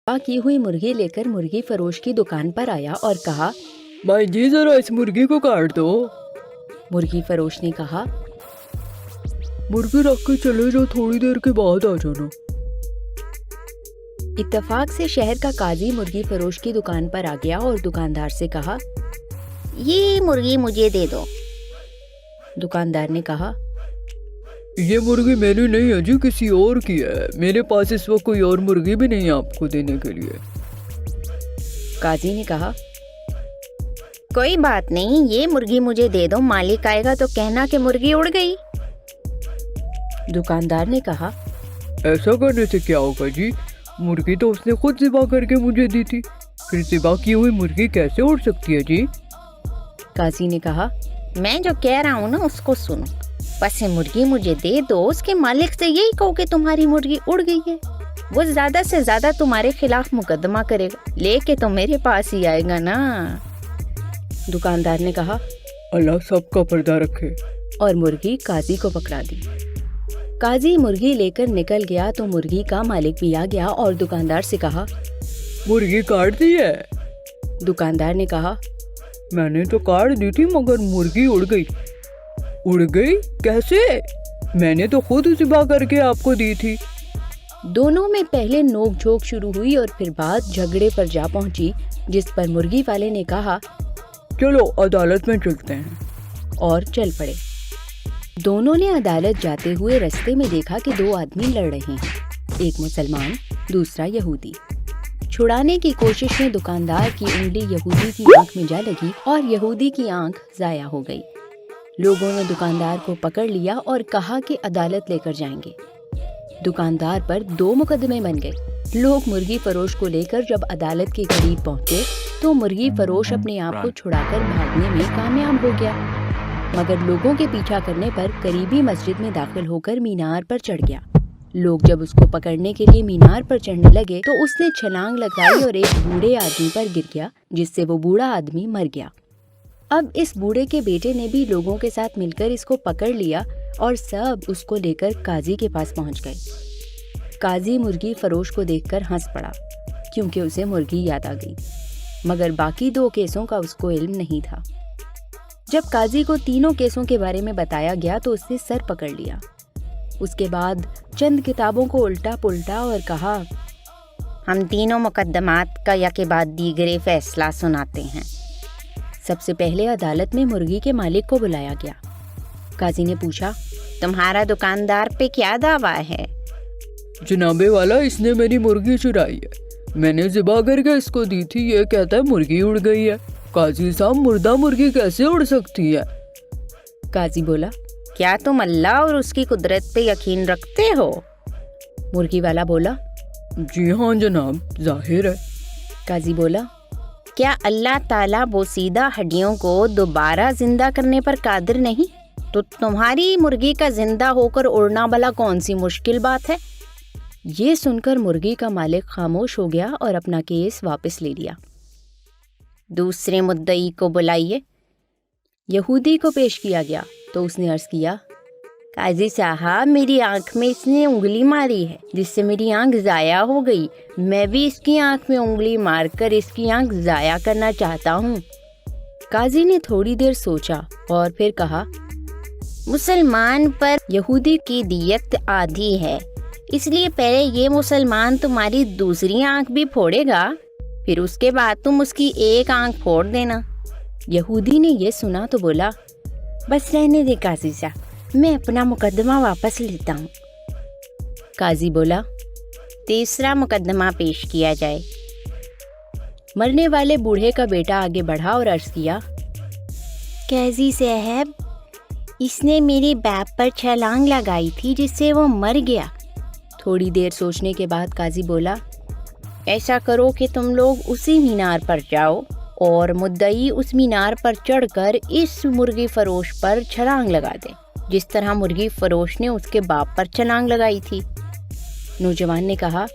की हुई मुर्गी लेकर मुर्गी फरोश की दुकान पर आया और कहा, भाई जी जरा इस मुर्गी को काट दो। मुर्गी फरोश ने कहा, मुर्गी रख के चले जाओ, थोड़ी देर के बाद आ जाना। इत्तेफाक से शहर का काजी मुर्गी फरोश की दुकान पर आ गया और दुकानदार से कहा, ये मुर्गी मुझे दे दो। दुकानदार ने कहा, ये मुर्गी मेरी नहीं है जी, किसी और की है। मेरे पास इस वक्त कोई और मुर्गी भी नहीं है आपको देने के लिए। काजी ने कहा, कोई बात नहीं, ये मुर्गी मुझे दे दो, मालिक आएगा तो कहना कि मुर्गी उड़ गई। दुकानदार ने कहा, ऐसा करने से क्या होगा जी, मुर्गी तो उसने खुद ज़िबा करके मुझे दी थी, फिर ज़िबा की हुई मुर्गी कैसे उड़ सकती है जी। काजी ने कहा, मैं जो कह रहा हूँ ना उसको सुनो, बस ये मुर्गी मुझे दे दो, उसके मालिक से यही कहो कि तुम्हारी मुर्गी उड़ गई है, वो ज्यादा से ज्यादा तुम्हारे खिलाफ मुकदमा करेगा, लेके तो मेरे पास ही आएगा ना। दुकानदार ने कहा, अल्लाह सबका पर्दा रखे, और मुर्गी काजी को पकड़ा दी। काजी मुर्गी लेकर निकल गया तो मुर्गी का मालिक भी आ गया और दुकानदार से कहा, मुर्गी काट दी है। दुकानदार ने कहा, मैंने तो काट दी थी मगर मुर्गी उड़ गई। उड़ गई कैसे? मैंने तो खुद ज़िबा करके आपको दी थी। दोनों में पहले नोक झोंक शुरू हुई और फिर बात झगड़े पर जा पहुंची, जिस पर मुर्गी वाले ने कहा, चलो अदालत में चलते हैं, और चल पड़े। दोनों ने अदालत जाते हुए रास्ते में देखा कि दो आदमी लड़ रहे हैं, एक मुसलमान दूसरा यहूदी। छुड़ाने की कोशिश में दुकानदार की उंगली यहूदी की आंख में जा लगी और यहूदी की आंख जाया हो गई। लोगों ने दुकानदार को पकड़ लिया और कहा कि अदालत लेकर जाएंगे। दुकानदार पर 2 मुकदमे बन गए। लोग मुर्गी फरोश को लेकर जब अदालत के करीब पहुंचे तो मुर्गी फरोश अपने आप को छुड़ाकर भागने में कामयाब हो गया, मगर लोगों के पीछा करने पर करीबी मस्जिद में दाखिल होकर मीनार पर चढ़ गया। लोग जब उसको पकड़ने के लिए मीनार पर चढ़ने लगे तो उसने छलांग लगाई और एक बूढ़े आदमी पर गिर गया, जिससे वो बूढ़ा आदमी मर गया। अब इस बूढ़े के बेटे ने भी लोगों के साथ मिलकर इसको पकड़ लिया और सब उसको लेकर काजी के पास पहुंच गए। काजी मुर्गी फरोश को देखकर हंस पड़ा, क्योंकि उसे मुर्गी याद आ गई, मगर बाकी 2 केसों का उसको इल्म नहीं था। जब काजी को तीनों केसों के बारे में बताया गया तो उसने सर पकड़ लिया। उसके बाद चंद किताबों को उल्टा पुल्टा और कहा, हम तीनों मुकदमात का या के बाद दीगरे फैसला सुनाते हैं। सबसे पहले अदालत में मुर्गी के मालिक को बुलाया गया। काजी ने पूछा, तुम्हारा दुकानदार पे क्या दावा है? जनाबे वाला, इसने मेरी मुर्गी चुराई है, मैंने ज़िबा करके इसको दी थी, ये कहता है मुर्गी उड़ गई है। काजी साहब, मुर्दा मुर्गी कैसे उड़ सकती है? काजी बोला, क्या तुम अल्लाह और उसकी कुदरत पे यकीन रखते हो? मुर्गी वाला बोला, जी हाँ जनाब, जाहिर है। काजी बोला, क्या अल्लाह ताला बोसीदा हड्डियों को दोबारा जिंदा करने पर कादिर नहीं? तो तुम्हारी मुर्गी का जिंदा होकर उड़ना भला कौन सी मुश्किल बात है? ये सुनकर मुर्गी का मालिक खामोश हो गया और अपना केस वापस ले लिया। दूसरे मुद्दई को बुलाइए। यहूदी को पेश किया गया तो उसने अर्ज किया, काजी साहब, मेरी आंख में इसने उंगली मारी है, जिससे मेरी आंख जाया हो गई। मैं भी इसकी आंख में उंगली मारकर इसकी आंख जाया करना चाहता हूँ। काजी ने थोड़ी देर सोचा और फिर कहा, मुसलमान पर यहूदी की दियत आधी है, इसलिए पहले ये मुसलमान तुम्हारी दूसरी आंख भी फोड़ेगा, फिर उसके बाद तुम उसकी एक आंख फोड़ देना। यहूदी ने ये सुना तो बोला, बस रहने दे काजी साहब, मैं अपना मुकदमा वापस लेता हूँ। काजी बोला, तीसरा मुकदमा पेश किया जाए। मरने वाले बूढ़े का बेटा आगे बढ़ा और अर्ज किया, काजी साहब, इसने मेरे बाप पर छलांग लगाई थी, जिससे वो मर गया। थोड़ी देर सोचने के बाद काजी बोला, ऐसा करो कि तुम लोग उसी मीनार पर जाओ और मुद्दई उस मीनार पर चढ़कर इस मुर्गी फरोश पर छलांग लगा दे, जिस तरह मुर्गी फरोश ने उसके बाप पर छलांग लगाई थी। नौजवान ने कहा,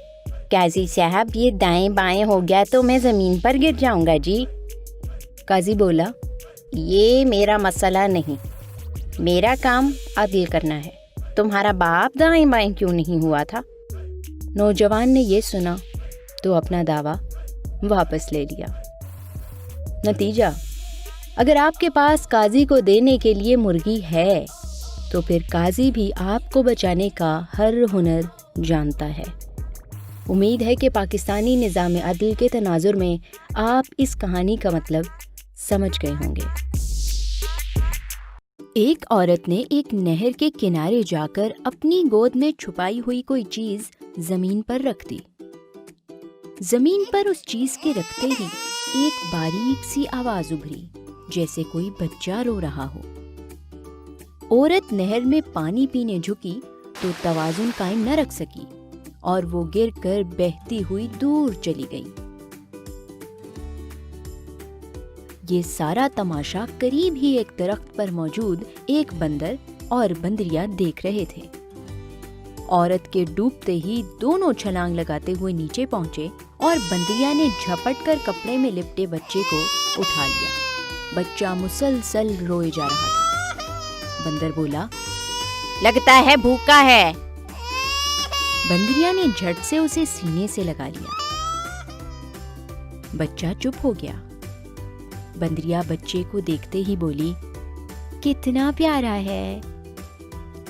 काजी साहब, ये दाएं बाएं हो गया तो मैं जमीन पर गिर जाऊंगा जी। काजी बोला, ये मेरा मसला नहीं, मेरा काम अदल करना है। तुम्हारा बाप दाएं बाएं क्यों नहीं हुआ था? नौजवान ने ये सुना तो अपना दावा वापस ले लिया। नतीजा, अगर आपके पास काजी को देने के लिए मुर्गी है तो फिर काजी भी आपको बचाने का हर हुनर जानता है। उम्मीद है कि पाकिस्तानी निज़ाम अदल के तनाजुर में आप इस कहानी का मतलब समझ गए होंगे। एक औरत ने एक नहर के किनारे जाकर अपनी गोद में छुपाई हुई कोई चीज जमीन पर रख दी। जमीन पर उस चीज के रखते ही एक बारीक सी आवाज उभरी, जैसे कोई बच्चा रो रहा हो। औरत नहर में पानी पीने झुकी तो तवाजुन कायम न रख सकी और वो गिरकर बहती हुई दूर चली गई। ये सारा तमाशा करीब ही एक दरख्त पर मौजूद एक बंदर और बंदरिया देख रहे थे। औरत के डूबते ही दोनों छलांग लगाते हुए नीचे पहुंचे और बंदरिया ने झपट कर कपड़े में लिपटे बच्चे को उठा लिया। बच्चा मुसलसल रोए जा रहा था। बंदर बोला, लगता है भूखा है। बंदरिया ने झट से उसे सीने से लगा लिया। बच्चा चुप हो गया। बंदरिया बच्चे को देखते ही बोली, कितना प्यारा है।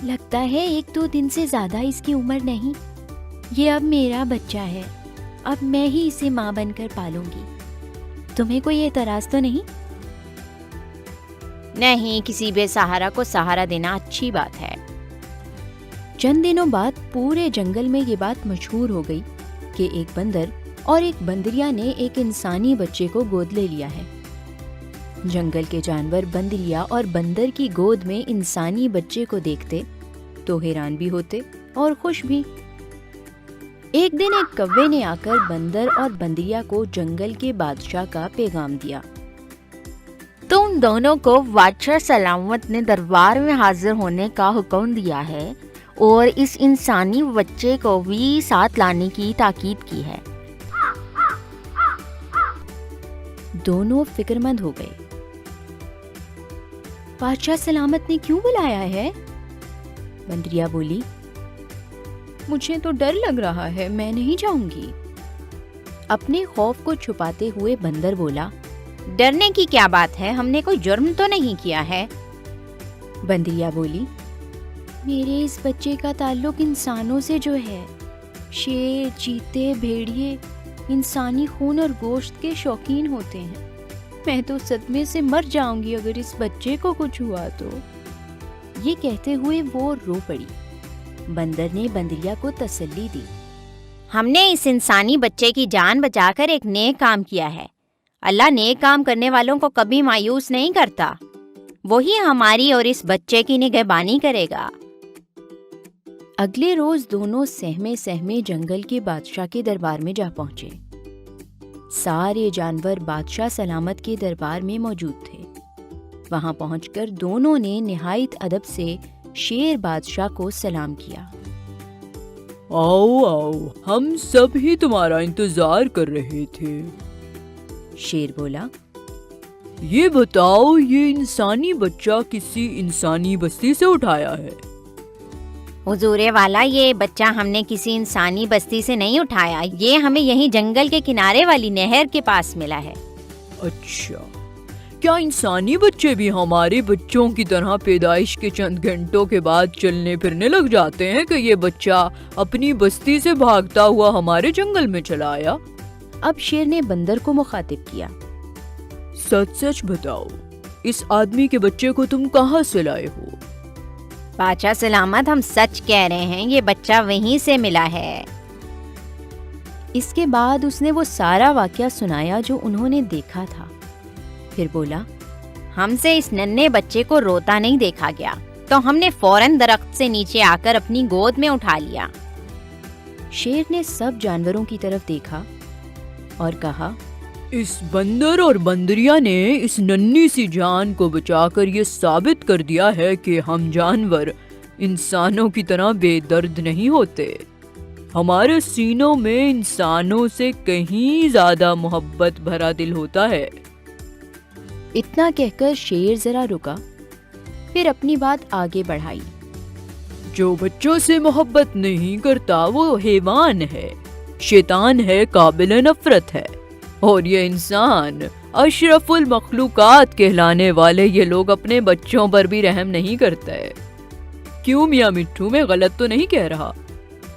लगता है 1-2 दिन से ज्यादा इसकी उम्र नहीं। ये अब मेरा बच्चा है। अब मैं ही इसे माँ बनकर पालूंगी। तुम्हें कोई एतराज तो नहीं? नहीं, किसी बेसहारा को सहारा देना अच्छी बात है। चंद दिनों बाद पूरे जंगल में ये बात मशहूर हो गई कि एक बंदर और एक बंदरिया ने एक इंसानी बच्चे को गोद ले लिया है। जंगल के जानवर बंदरिया और बंदर की गोद में इंसानी बच्चे को देखते तो हैरान भी होते और खुश भी। एक दिन एक कौवे ने आकर बंदर और बंदरिया को जंगल के बादशाह का पैगाम दिया। तुम दोनों को बादशाह सलामत ने दरबार में हाजिर होने का हुक्म दिया है और इस इंसानी बच्चे को भी साथ लाने की ताकीद की है। दोनों फिक्रमंद हो गए। बादशाह सलामत ने क्यों बुलाया है? बंदरिया बोली, मुझे तो डर लग रहा है, मैं नहीं जाऊंगी। अपने खौफ को छुपाते हुए बंदर बोला, डरने की क्या बात है, हमने कोई जुर्म तो नहीं किया है। बंदरिया बोली, मेरे इस बच्चे का ताल्लुक इंसानों से जो है। शेर, चीते, भेड़िए इंसानी खून और गोश्त के शौकीन होते हैं। मैं तो सदमे से मर जाऊंगी अगर इस बच्चे को कुछ हुआ तो। ये कहते हुए वो रो पड़ी। बंदर ने बंदरिया को तसल्ली दी, हमने इस इंसानी बच्चे की जान बचाकर एक नेक काम किया है। अल्लाह नेक काम करने वालों को कभी मायूस नहीं करता। वही हमारी और इस बच्चे की निगहबानी करेगा। अगले रोज दोनों सहमे सहमे जंगल के बादशाह के दरबार में जा पहुंचे। सारे जानवर बादशाह सलामत के दरबार में मौजूद थे। वहां पहुंचकर दोनों ने निहायत अदब से शेर बादशाह को सलाम किया। आओ आओ, हम सब ही तुम्हारा इंतजार कर रहे थे। शेर बोला, ये बताओ, ये इंसानी बच्चा किसी इंसानी बस्ती से उठाया है? हुजूरे वाला, ये बच्चा हमने किसी इंसानी बस्ती से नहीं उठाया। ये हमें यहीं जंगल के किनारे वाली नहर के पास मिला है। अच्छा, क्या इंसानी बच्चे भी हमारे बच्चों की तरह पैदाइश के चंद घंटों के बाद चलने फिरने लग जाते हैं कि ये बच्चा अपनी बस्ती से भागता हुआ हमारे जंगल में चला आया? अब शेर ने बंदर को मुखातिब किया, सच सच बताओ, इस आदमी के बच्चे को तुम कहाँ से लाए हो? बादशाह सलामत, हम सच कह रहे हैं, ये बच्चा वहीं से मिला है। इसके बाद उसने वो सारा वाकया सुनाया जो उन्होंने देखा था। फिर बोला, हमसे इस नन्हे बच्चे को रोता नहीं देखा गया, तो हमने फौरन दरख्त से नीचे आकर अपनी गोद में उठा लिया। शेर ने सब जानवरों की तरफ देखा और कहा, इस बंदर और बंदरिया ने इस नन्ही सी जान को बचाकर ये साबित कर दिया है कि हम जानवर इंसानों की तरह बेदर्द नहीं होते। हमारे सीनों में इंसानों से कहीं ज्यादा मोहब्बत भरा दिल होता है। इतना कहकर शेर जरा रुका, फिर अपनी बात आगे बढ़ाई। जो बच्चों से मोहब्बत नहीं करता वो हैवान है। शैतान है, काबिल नफरत है, और ये इंसान अशरफुल मखलूकात कहलाने वाले ये लोग अपने बच्चों पर भी रहम नहीं करते। क्यों मियाँ मिट्ठू, मैं गलत तो नहीं कह रहा?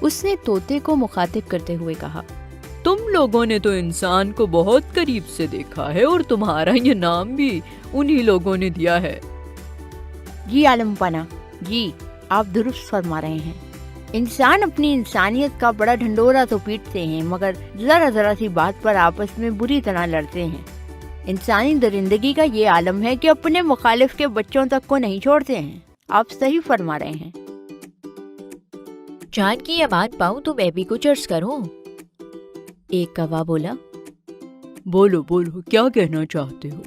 उसने तोते को मुखातिब करते हुए कहा। तुम लोगों ने तो इंसान को बहुत करीब से देखा है, और तुम्हारा ये नाम भी उन्हीं लोगों ने दिया है। जी आलम पना, जी आप दुरुस्त फरमा रहे हैं। इंसान अपनी इंसानियत का बड़ा ढंढोरा तो पीटते हैं, मगर जरा जरा सी बात पर आपस में बुरी तरह लड़ते हैं। इंसानी दरिंदगी का ये आलम है कि अपने मुखालिफ के बच्चों तक को नहीं छोड़ते हैं। आप सही फरमा रहे हैं। जान की अमान पाऊं तो मैं भी कुछ अर्ज करूं। एक कौवा बोला। बोलो बोलो, क्या कहना चाहते हो?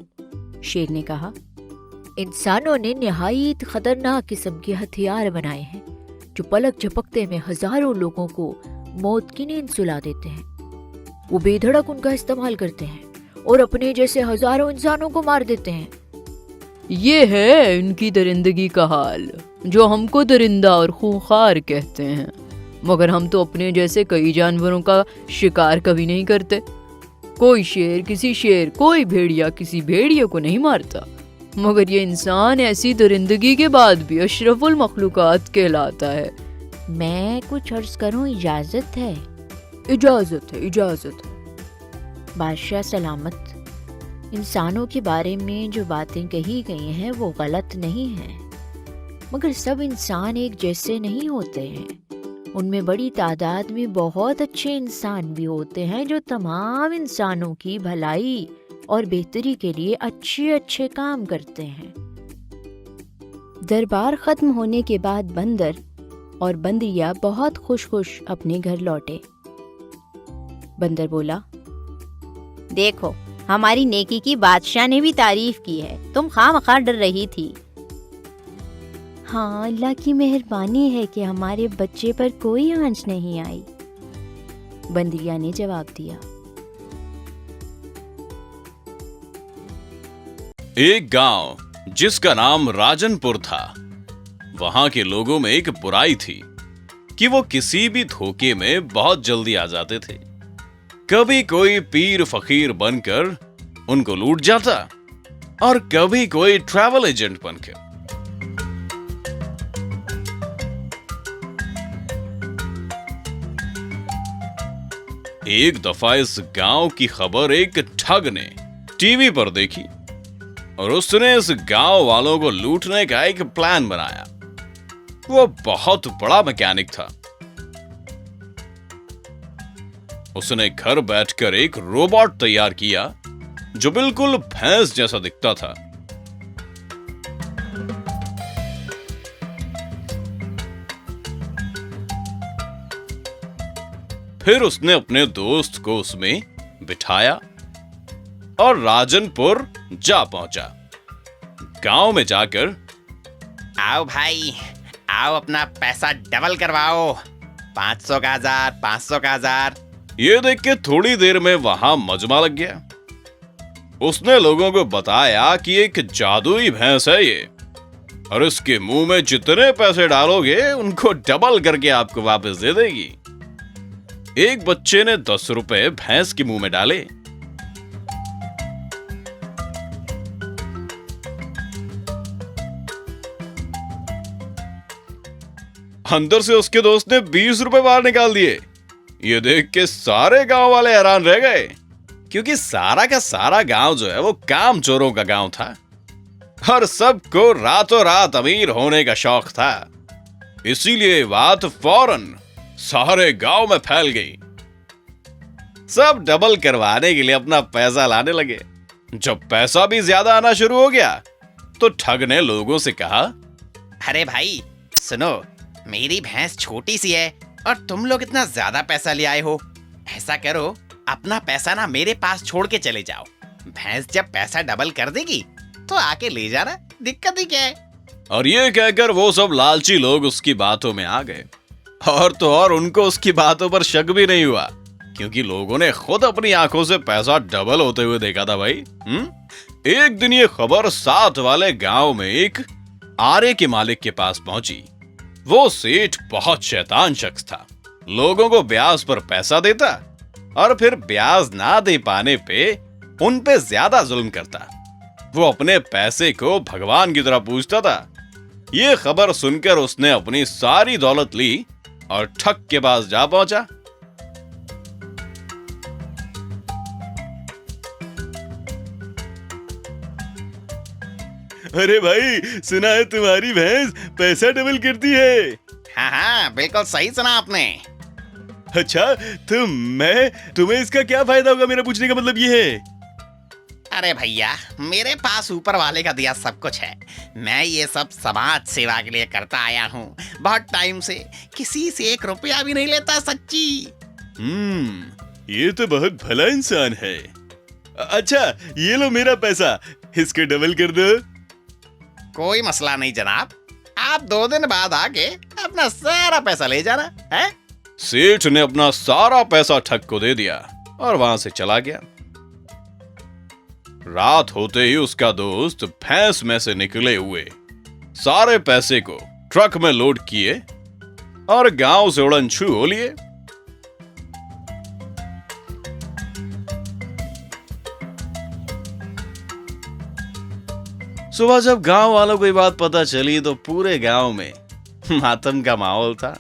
शेर ने कहा, इंसानों ने निहायत खतरनाक किस्म के हथियार बनाए हैं जो पलक झपकते में हजारों लोगों को मौत की नींद सुला देते हैं। वो बेधड़क उनका इस्तेमाल करते हैं और अपने जैसे हजारों इंसानों को मार देते हैं। ये है इनकी दरिंदगी का हाल, जो हमको दरिंदा और खूंखार कहते हैं, मगर हम तो अपने जैसे कई जानवरों का शिकार कभी नहीं करते। कोई शेर किसी शेर, कोई भेड़िया किसी भेड़िया को नहीं मारता, मगर ये इंसान ऐसी दरिंदगी के बाद भी अशरफुल मखलूकात कहलाता है। मैं कुछ अर्ज करूं, इजाजत है? इजाजत है, इजाजत है। बादशाह सलामत। इंसानों के बारे में जो बातें कही गई हैं वो गलत नहीं हैं, मगर सब इंसान एक जैसे नहीं होते हैं। उनमें बड़ी तादाद में बहुत अच्छे इंसान भी होते हैं जो तमाम इंसानों की भलाई और बेहतरी के लिए अच्छे अच्छे काम करते हैं। दरबार खत्म होने के बाद बंदर और बंदरिया बहुत खुश खुश अपने घर लौटे। बंदर बोला, देखो, हमारी नेकी की बादशाह ने भी तारीफ की है। तुम खामखा डर रही थी। हाँ, अल्लाह की मेहरबानी है कि हमारे बच्चे पर कोई आंच नहीं आई, बंदरिया ने जवाब दिया। एक गांव जिसका नाम राजनपुर था, वहां के लोगों में एक बुराई थी कि वो किसी भी धोखे में बहुत जल्दी आ जाते थे। कभी कोई पीर फकीर बनकर उनको लूट जाता और कभी कोई ट्रैवल एजेंट बनकर। एक दफा इस गांव की खबर एक ठग ने टीवी पर देखी और उसने इस गांव वालों को लूटने का एक प्लान बनाया। वो बहुत बड़ा मैकेनिक था। उसने घर बैठकर एक रोबोट तैयार किया जो बिल्कुल भैंस जैसा दिखता था। फिर उसने अपने दोस्त को उसमें बिठाया और राजनपुर जा पहुंचा। गांव में जाकर, आओ भाई, आओ अपना पैसा डबल करवाओ, 500 का 1000, 500 का 1000। ये देख के थोड़ी देर में वहां मजमा लग गया। उसने लोगों को बताया कि एक जादुई भैंस है ये, और इसके मुंह में जितने पैसे डालोगे उनको डबल करके आपको वापस दे देगी। एक बच्चे ने 10 रुपए भैंस के मुंह में डाले। अंदर से उसके दोस्त ने 20 रुपए बाहर निकाल दिए। ये देख के सारे गांव वाले हैरान रह गए, क्योंकि सारा का सारा गांव जो है वो काम चोरों का गांव था और सबको रातों रात अमीर होने का शौक था। इसीलिए बात फौरन सारे गांव में फैल गई। सब डबल करवाने के लिए अपना पैसा लाने लगे। जब पैसा भी ज्यादा आना शुरू हो गया तो ठग ने लोगों से कहा, अरे भाई सुनो, मेरी भैंस छोटी सी है और तुम लोग इतना ज्यादा पैसा ले आए हो। ऐसा करो, अपना पैसा ना मेरे पास छोड़ के चले जाओ। भैंस जब पैसा डबल कर देगी तो आके ले जाना, दिक्कत ही क्या है। और ये कहकर वो सब लालची लोग उसकी बातों में आ गए। और तो और उनको उसकी बातों पर शक भी नहीं हुआ, क्योंकि लोगों ने खुद अपनी आंखों से पैसा डबल होते हुए देखा था भाई। एक दिन ये खबर साथ वाले गांव में एक आरे के मालिक के पास पहुंची। वो सेठ बहुत शैतान शख्स था। लोगों को ब्याज पर पैसा देता और फिर ब्याज ना दे पाने पे उन पे ज्यादा जुल्म करता। वो अपने पैसे को भगवान की तरह पूजता था। ये खबर सुनकर उसने अपनी सारी दौलत ली और ठग के पास जा पहुंचा। अरे भाई, सुना है तुम्हारी भैंस पैसा डबल करती है। हाँ हाँ, बिल्कुल सही सुना आपने। अच्छा, तो मैं तुम्हें इसका क्या फायदा होगा, मेरा पूछने का मतलब ये है। अरे भैया, मेरे पास ऊपर वाले का दिया सब कुछ है। मैं ये सब समाज सेवा के लिए करता आया हूँ बहुत टाइम से। किसी से 1 रुपया भी नहीं लेता, सच्ची। ये तो बहुत भला इंसान है। अच्छा, ये लो मेरा पैसा, इसको डबल कर दो। कोई मसला नहीं जनाब, आप 2 दिन बाद आके अपना सारा पैसा ले जाना है। सेठ ने अपना सारा पैसा ठग को दे दिया और वहां से चला गया। रात होते ही उसका दोस्त भैंस में से निकले हुए सारे पैसे को ट्रक में लोड किए और गांव से उड़न छू हो लिए। सुबह जब गांव वालों को ये बात पता चली तो पूरे गांव में मातम का माहौल था।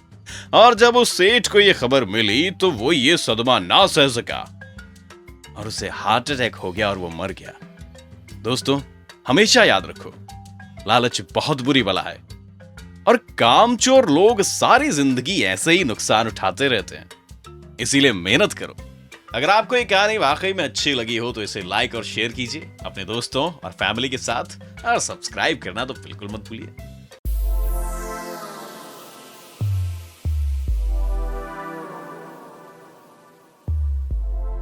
और जब उस सेठ को ये खबर मिली तो वो ये सदमा ना सह सका और उसे हार्ट अटैक हो गया और वो मर गया। दोस्तों, हमेशा याद रखो, लालच बहुत बुरी बला है और कामचोर लोग सारी जिंदगी ऐसे ही नुकसान उठाते रहते हैं। इसीलिए मेहनत करो। अगर आपको ये कहानी वाकई में अच्छी लगी हो तो इसे लाइक और शेयर कीजिए अपने दोस्तों और फैमिली के साथ, और सब्सक्राइब करना तो बिल्कुल मत भूलिए।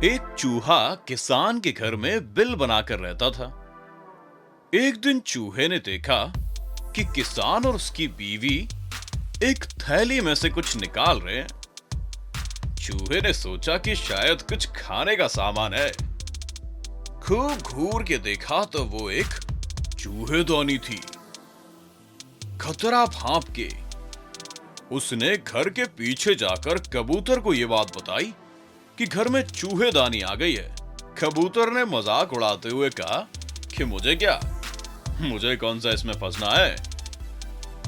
एक चूहा किसान के घर में बिल बनाकर रहता था। एक दिन चूहे ने देखा कि किसान और उसकी बीवी एक थैली में से कुछ निकाल रहे हैं। चूहे ने सोचा कि शायद कुछ खाने का सामान है। खूब घूर के देखा तो वो एक चूहेदानी थी। खतरा भांप के उसने घर के पीछे जाकर कबूतर को यह बात बताई कि घर में चूहेदानी आ गई है। कबूतर ने मजाक उड़ाते हुए कहा कि मुझे क्या, मुझे कौन सा इसमें फंसना है।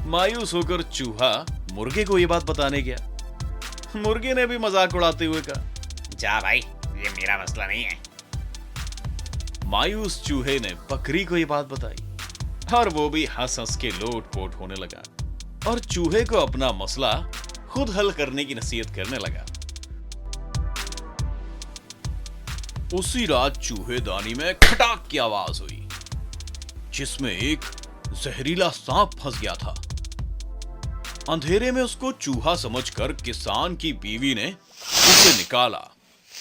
मायूस होकर चूहा मुर्गे को यह बात बताने गया। मुर्गे ने भी मजाक उड़ाते हुए कहा, जा भाई, ये मेरा मसला नहीं है। मायूस चूहे ने बकरी को यह बात बताई और वो भी हंस हंस के लोट पोट होने लगा और चूहे को अपना मसला खुद हल करने की नसीहत करने लगा। उसी रात चूहेदानी में खटाक की आवाज हुई जिसमें एक जहरीला सांप फंस गया था। अंधेरे में उसको चूहा समझकर किसान की बीवी ने उसे निकाला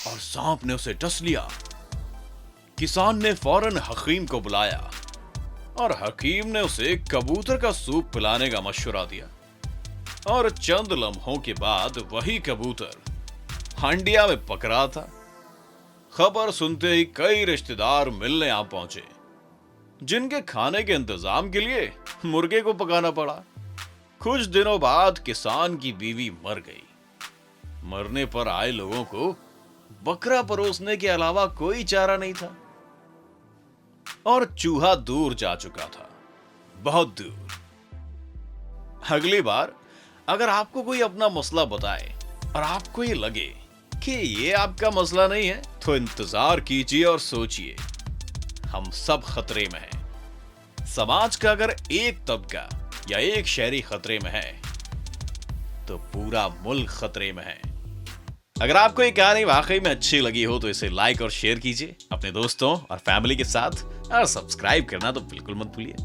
और सांप ने उसे डस लिया। किसान ने फौरन हकीम को बुलाया और हकीम ने उसे कबूतर का सूप पिलाने का मशवरा दिया। और चंद लम्हों के बाद वही कबूतर हांडिया में पकड़ा था। खबर सुनते ही कई रिश्तेदार मिलने आ पहुंचे, जिनके खाने के इंतजाम के लिए मुर्गे को पकाना पड़ा। कुछ दिनों बाद किसान की बीवी मर गई। मरने पर आए लोगों को बकरा परोसने के अलावा कोई चारा नहीं था और चूहा दूर जा चुका था, बहुत दूर। अगली बार अगर आपको कोई अपना मसला बताए और आपको ये लगे कि ये आपका मसला नहीं है तो इंतजार कीजिए और सोचिए, हम सब खतरे में हैं। समाज का अगर एक तबका या एक शहरी खतरे में है तो पूरा मुल्क खतरे में है। अगर आपको ये कहानी वाकई में अच्छी लगी हो तो इसे लाइक और शेयर कीजिए अपने दोस्तों और फैमिली के साथ, और सब्सक्राइब करना तो बिल्कुल मत भूलिए।